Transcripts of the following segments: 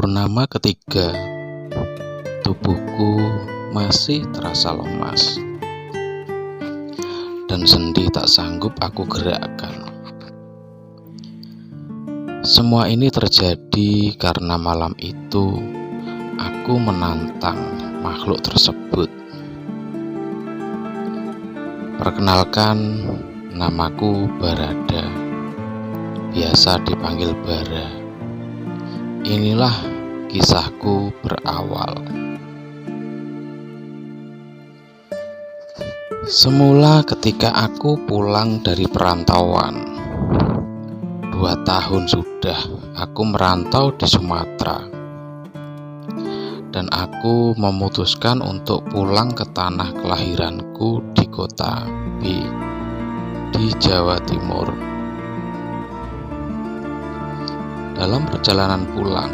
Purnama ketiga, tubuhku masih terasa lemas, dan sendi tak sanggup aku gerakkan. Semua ini terjadi karena malam itu aku menantang makhluk tersebut. Perkenalkan, namaku Barada, biasa dipanggil Bara. Inilah kisahku berawal. Semula ketika aku pulang dari perantauan, 2 tahun sudah aku merantau di Sumatera, dan aku memutuskan untuk pulang ke tanah kelahiranku di kota B di Jawa Timur. Dalam perjalanan pulang,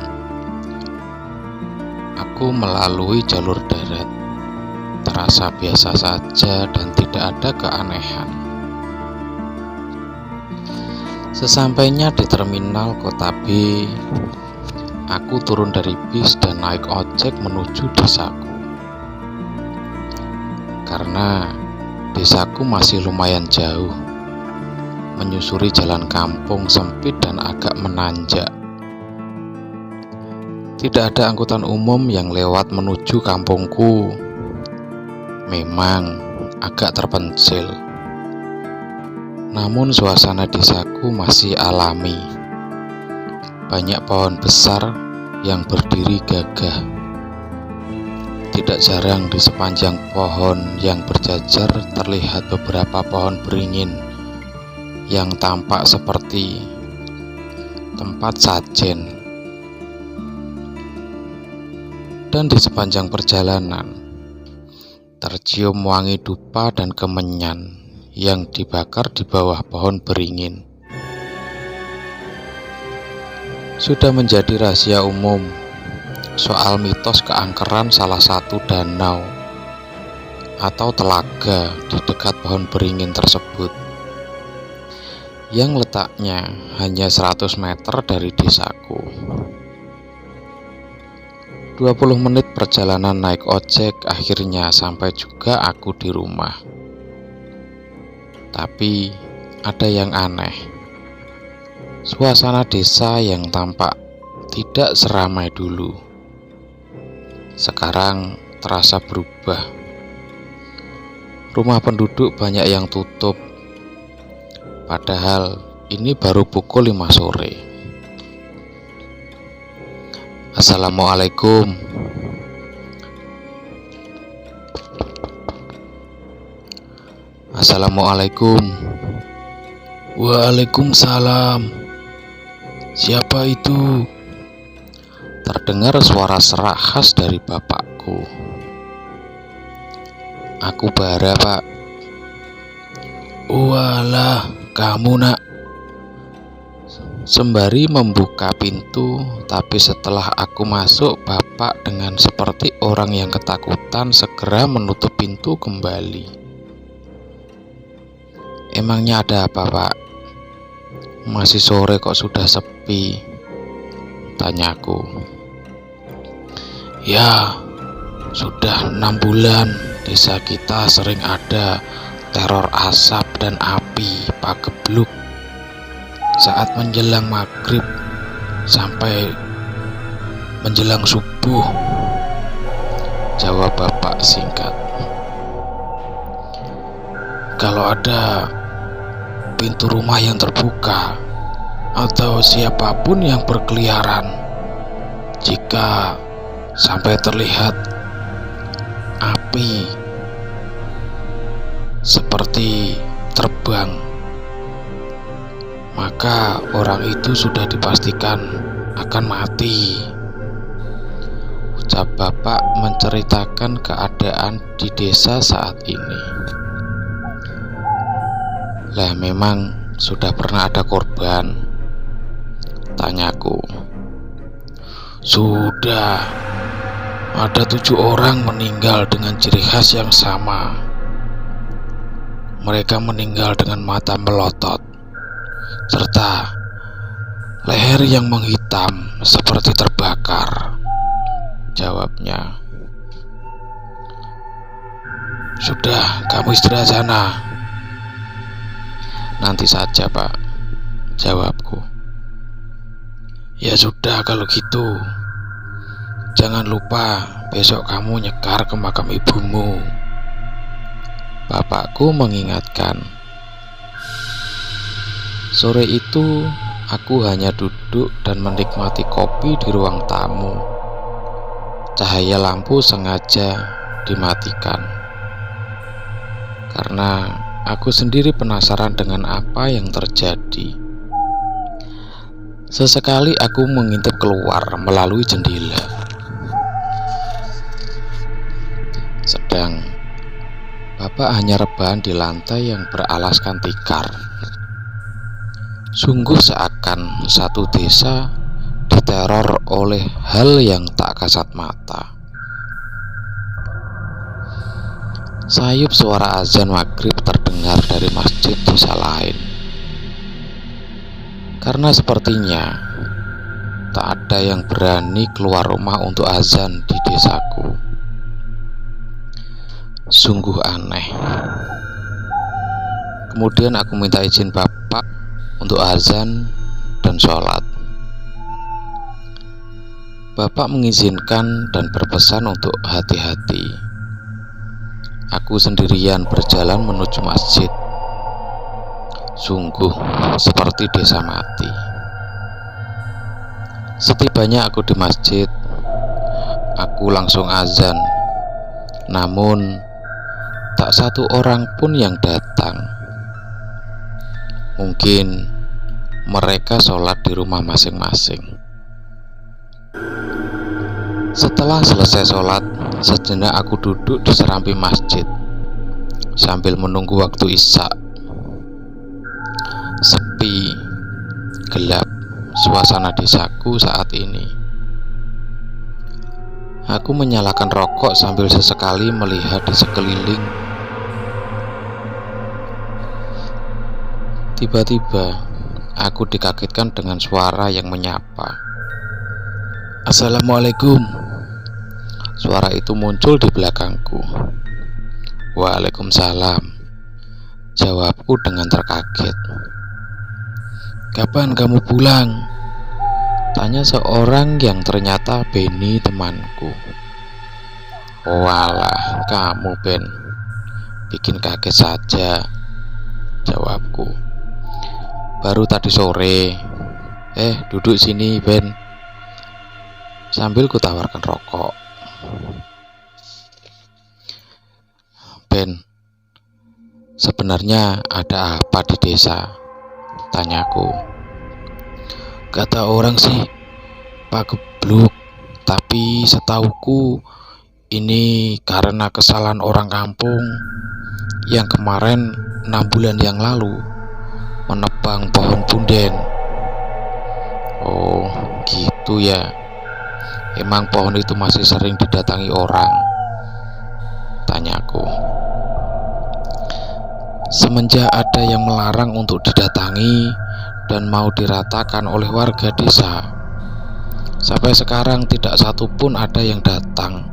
aku melalui jalur darat. Terasa biasa saja dan tidak ada keanehan. Sesampainya di terminal kota B, aku turun dari bis dan naik ojek menuju desaku. Karena desaku masih lumayan jauh, menyusuri jalan kampung sempit dan agak menanjak. Tidak ada angkutan umum yang lewat menuju kampungku. Memang agak terpencil, namun suasana desaku masih alami. Banyak pohon besar yang berdiri gagah. Tidak jarang di sepanjang pohon yang berjajar terlihat beberapa pohon beringin yang tampak seperti tempat sajen. Dan di sepanjang perjalanan tercium wangi dupa dan kemenyan yang dibakar di bawah pohon beringin. Sudah menjadi rahasia umum soal mitos keangkeran salah satu danau atau telaga di dekat pohon beringin tersebut, yang letaknya hanya 100 meter dari desaku. 20 menit perjalanan naik ojek, akhirnya sampai juga aku di rumah. Tapi ada yang aneh. Suasana desa yang tampak tidak seramai dulu, sekarang terasa berubah. Rumah penduduk banyak yang tutup, padahal ini baru pukul 5 sore. Assalamualaikum. Assalamualaikum. Waalaikumsalam. Siapa itu? Terdengar suara serak khas dari bapakku. Aku Bara, Pak. Walah, kamu nak. Sembari membuka pintu, tapi setelah aku masuk, bapak dengan seperti orang yang ketakutan segera menutup pintu kembali. Emangnya ada apa, Pak? Masih sore kok sudah sepi? Tanyaku. Ya, sudah 6 bulan desa kita sering ada teror asap dan api pagebluk saat menjelang maghrib sampai menjelang subuh, jawab bapak singkat. Kalau ada pintu rumah yang terbuka atau siapapun yang berkeliaran, jika sampai terlihat api seperti terbang, maka orang itu sudah dipastikan akan mati, ucap bapak menceritakan keadaan di desa saat ini. Lah, memang sudah pernah ada korban? Tanyaku. Sudah, ada 7 orang meninggal dengan ciri khas yang sama. Mereka meninggal dengan mata melotot serta Leher yang menghitam seperti terbakar, jawabnya. Sudah, kamu istirahat sana. Nanti saja, Pak, jawabku. Ya sudah kalau gitu. Jangan lupa besok kamu nyekar ke makam ibumu, bapakku mengingatkan. Sore itu aku hanya duduk dan menikmati kopi di ruang tamu. Cahaya lampu sengaja dimatikan karena aku sendiri penasaran dengan apa yang terjadi. Sesekali aku mengintip keluar melalui jendela. Sedang bapak hanya rebahan di lantai yang beralaskan tikar. Sungguh seakan satu desa diteror oleh hal yang tak kasat mata. Sayup suara azan maghrib terdengar dari masjid desa lain. Karena sepertinya tak ada yang berani keluar rumah untuk azan di desaku. Sungguh aneh. Kemudian aku minta izin bapak untuk azan dan sholat. Bapak mengizinkan dan berpesan untuk hati-hati. Aku sendirian berjalan menuju masjid. Sungguh seperti desa mati. Setibanya aku di masjid, aku langsung azan. Namun tak satu orang pun yang datang. Mungkin mereka sholat di rumah masing-masing. Setelah selesai sholat, sejenak aku duduk di serambi masjid sambil menunggu waktu isya. Sepi, gelap suasana desaku saat ini. Aku menyalakan rokok sambil sesekali melihat di sekeliling. Tiba-tiba aku dikagetkan dengan suara yang menyapa. Assalamualaikum. Suara itu muncul di belakangku. Waalaikumsalam, jawabku dengan terkaget. Kapan kamu pulang? Tanya seorang yang ternyata Benny, temanku. Walah, kamu Ben, bikin kaget saja, jawabku. Baru tadi sore. Duduk sini Ben, sambil kutawarkan rokok. Ben, sebenarnya ada apa di desa? Tanyaku. Kata orang sih Pak Gebluk, tapi setauku ini karena kesalahan orang kampung yang kemarin 6 bulan yang lalu menebang pohon punden. Oh gitu ya. Emang pohon itu masih sering didatangi orang? Tanyaku. Semenjak ada yang melarang untuk didatangi dan mau diratakan oleh warga desa, sampai sekarang tidak satu pun ada yang datang,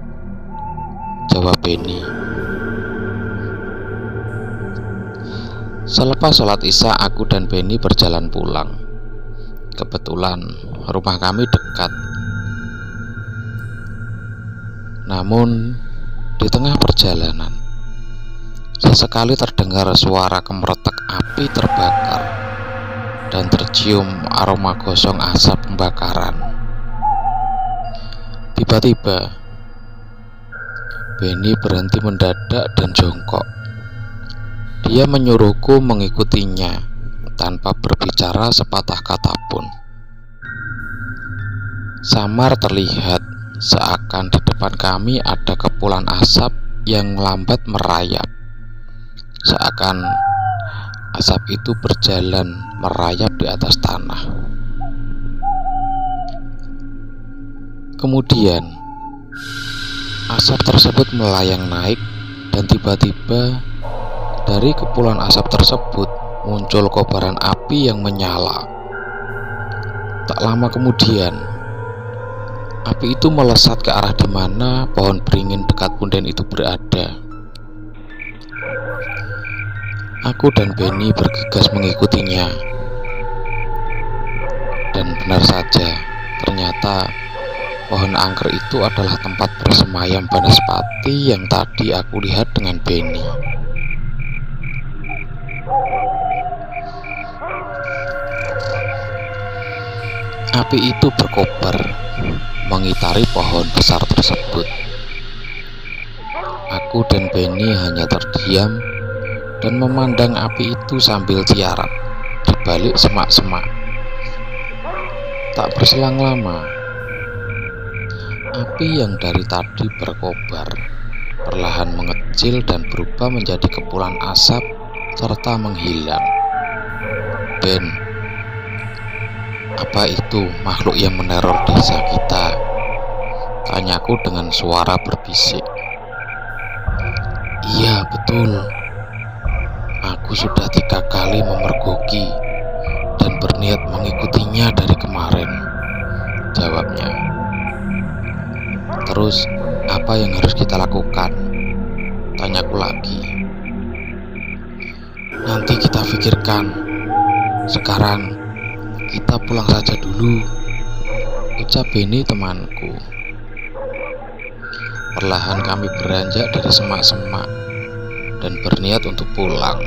jawab Benny. Selepas sholat isya, aku dan Benny berjalan pulang. Kebetulan rumah kami dekat. Namun di tengah perjalanan, sesekali terdengar suara kemeretak api terbakar dan tercium aroma gosong asap pembakaran. Tiba-tiba Benny berhenti mendadak dan jongkok. Dia menyuruhku mengikutinya tanpa berbicara sepatah kata pun. Samar terlihat seakan di depan kami ada kepulan asap yang lambat merayap. Seakan asap itu berjalan merayap di atas tanah. Kemudian asap tersebut melayang naik dan tiba-tiba dari kepulan asap tersebut muncul kobaran api yang menyala. Tak lama kemudian, api itu melesat ke arah di mana pohon beringin dekat punden itu berada. Aku dan Benny bergegas mengikutinya. Dan benar saja, ternyata pohon angker itu adalah tempat bersemayam Banaspati yang tadi aku lihat dengan Benny. Api itu berkobar mengitari pohon besar tersebut. Aku dan Benny hanya terdiam dan memandang api itu sambil tiarap di balik semak-semak. Tak berselang lama, api yang dari tadi berkobar perlahan mengecil dan berubah menjadi kepulan asap serta menghilang. Ben, apa itu makhluk yang meneror desa kita? Tanyaku dengan suara berbisik. Iya, betul. Aku sudah 3 kali memergoki dan berniat mengikutinya dari kemarin, jawabnya. Terus, apa yang harus kita lakukan? Tanyaku lagi. Nanti kita pikirkan. Sekarang kita pulang saja dulu, ucap Benny temanku. Perlahan kami beranjak dari semak-semak dan berniat untuk pulang.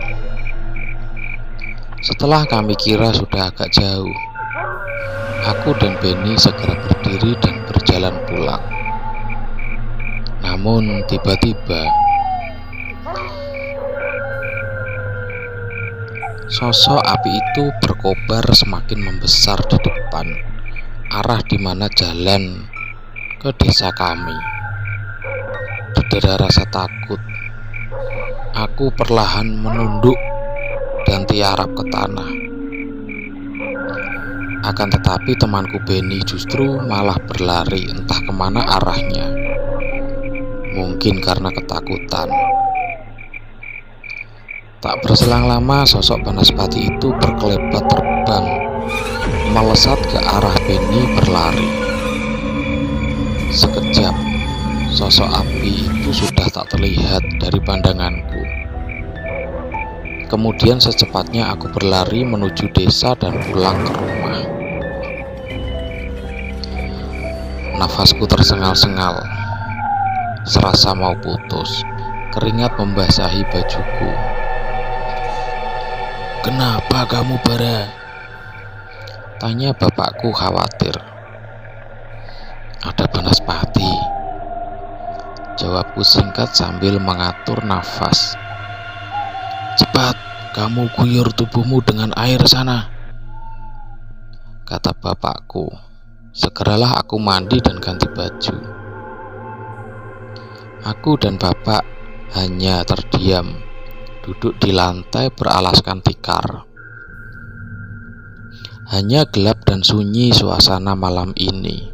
Setelah kami kira sudah agak jauh, aku dan Benny segera berdiri dan berjalan pulang. Namun tiba-tiba sosok api itu berkobar semakin membesar di depan, arah di mana jalan ke desa kami. Didera rasa takut, aku perlahan menunduk dan tiarap ke tanah. Akan tetapi temanku Benny justru malah berlari entah kemana arahnya. Mungkin karena ketakutan. Tak berselang lama sosok Banaspati itu berkelebat terbang, melesat ke arah Benny berlari. Sekejap, sosok api itu sudah tak terlihat dari pandanganku. Kemudian secepatnya aku berlari menuju desa dan pulang ke rumah. Nafasku tersengal-sengal, serasa mau putus. Keringat membasahi bajuku. Kenapa kamu, Bara? Tanya bapakku khawatir. Ada Banaspati, jawabku singkat sambil mengatur nafas. Cepat, kamu guyur tubuhmu dengan air sana, kata bapakku. Segeralah aku mandi dan ganti baju. Aku dan bapak hanya terdiam, duduk di lantai beralaskan tikar. Hanya gelap dan sunyi suasana malam ini.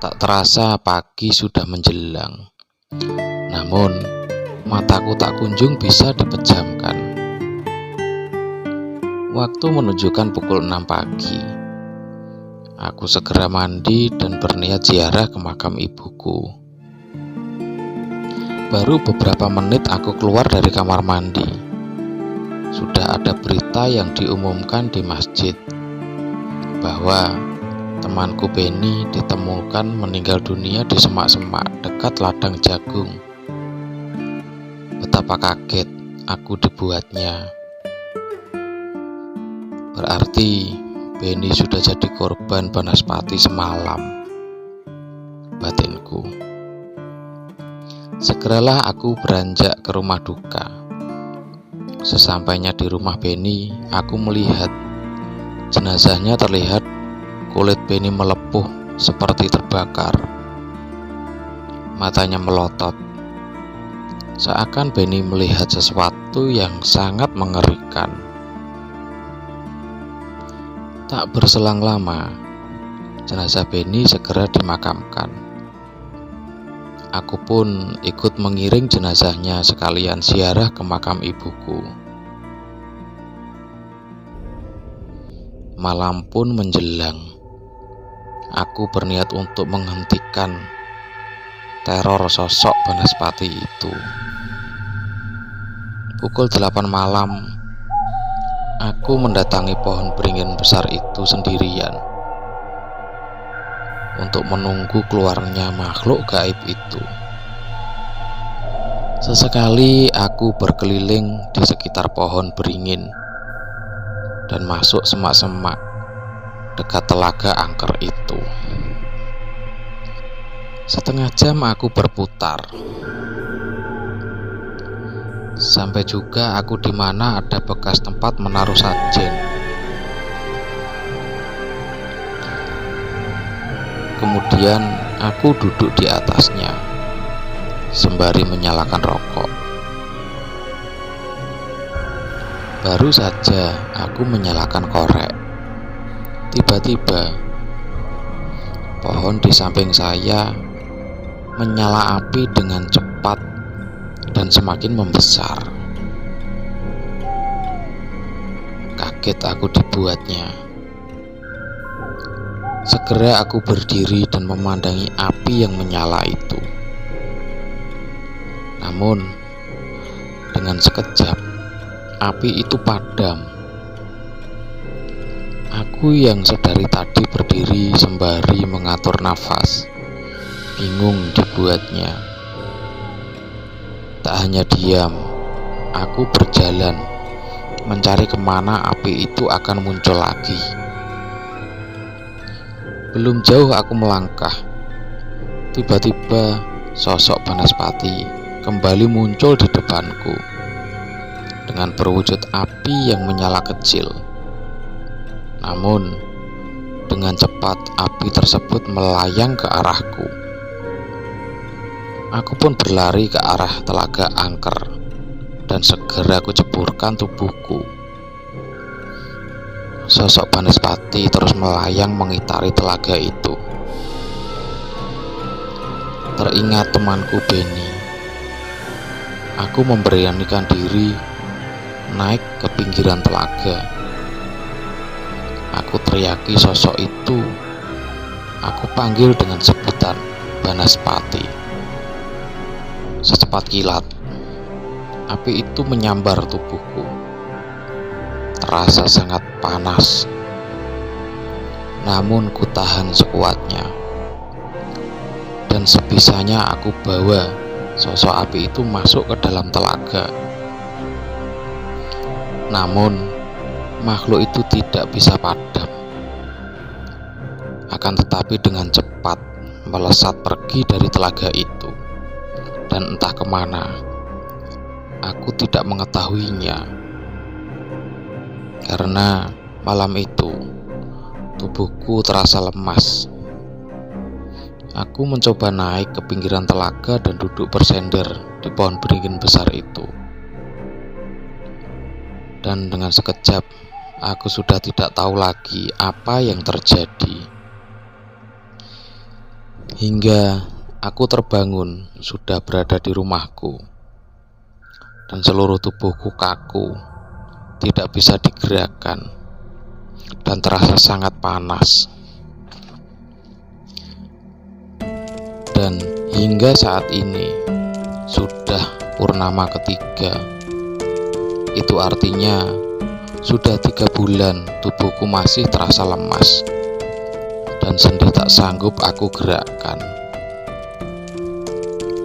Tak terasa pagi sudah menjelang. Namun, mataku tak kunjung bisa dipejamkan. Waktu menunjukkan pukul 6 pagi. Aku segera mandi dan berniat ziarah ke makam ibuku. Baru beberapa menit aku keluar dari kamar mandi. Sudah ada berita yang diumumkan di masjid bahwa temanku Benny ditemukan meninggal dunia di semak-semak dekat ladang jagung. Betapa kaget aku dibuatnya. Berarti Benny sudah jadi korban Banaspati semalam, batinku. Segeralah aku beranjak ke rumah duka. Sesampainya di rumah Benny, aku melihat jenazahnya terlihat kulit Benny melepuh seperti terbakar. Matanya melotot, seakan Benny melihat sesuatu yang sangat mengerikan. Tak berselang lama, jenazah Benny segera dimakamkan. Aku pun ikut mengiring jenazahnya sekalian ziarah ke makam ibuku. Malam pun menjelang. Aku berniat untuk menghentikan teror sosok Banaspati itu. Pukul 8 malam, aku mendatangi pohon beringin besar itu sendirian untuk menunggu keluarnya makhluk gaib itu. Sesekali aku berkeliling di sekitar pohon beringin dan masuk semak-semak dekat telaga angker itu. Setengah jam aku berputar, sampai juga aku di mana ada bekas tempat menaruh sajen. Kemudian aku duduk di atasnya sembari menyalakan rokok. Baru saja aku menyalakan korek, tiba-tiba pohon di samping saya menyala api dengan cepat dan semakin membesar. Kaget aku dibuatnya. Segera aku berdiri dan memandangi api yang menyala itu. Namun dengan sekejap api itu padam. Aku yang sedari tadi berdiri sembari mengatur nafas, bingung dibuatnya. Tak hanya diam, aku berjalan mencari kemana api itu akan muncul lagi. Belum jauh aku melangkah, tiba-tiba sosok Banaspati kembali muncul di depanku dengan berwujud api yang menyala kecil. Namun dengan cepat api tersebut melayang ke arahku. Aku pun berlari ke arah telaga angker dan segera aku ceburkan tubuhku. Sosok Banaspati terus melayang mengitari telaga itu. Teringat temanku Benny, aku memberanikan diri naik ke pinggiran telaga. Aku teriaki sosok itu. Aku panggil dengan sebutan Banaspati. Secepat kilat, api itu menyambar tubuhku. Terasa sangat panas, namun ku tahan sekuatnya. Dan sebisanya aku bawa sosok api itu masuk ke dalam telaga. Namun makhluk itu tidak bisa padam. Akan tetapi dengan cepat melesat pergi dari telaga itu. Dan entah kemana, aku tidak mengetahuinya. Karena malam itu tubuhku terasa lemas. Aku mencoba naik ke pinggiran telaga dan duduk bersender di pohon beringin besar itu. Dan dengan sekejap aku sudah tidak tahu lagi apa yang terjadi. Hingga aku terbangun sudah berada di rumahku, dan seluruh tubuhku kaku, tidak bisa digerakkan, dan terasa sangat panas. Dan hingga saat ini sudah purnama ketiga. Itu artinya sudah 3 bulan tubuhku masih terasa lemas, dan sendi tak sanggup aku gerakkan.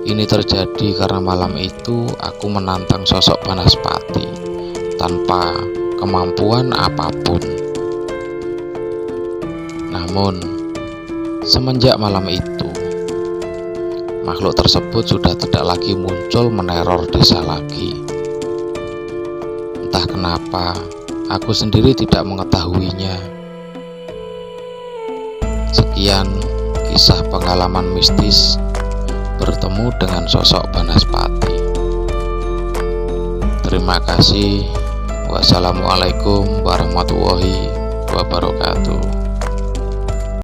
Ini terjadi karena malam itu aku menantang sosok Banaspati tanpa kemampuan apapun. Namun semenjak malam itu, makhluk tersebut sudah tidak lagi muncul meneror desa lagi. Entah kenapa aku sendiri tidak mengetahuinya. Sekian kisah pengalaman mistis bertemu dengan sosok Banaspati. Terima kasih. Wassalamualaikum warahmatullahi wabarakatuh.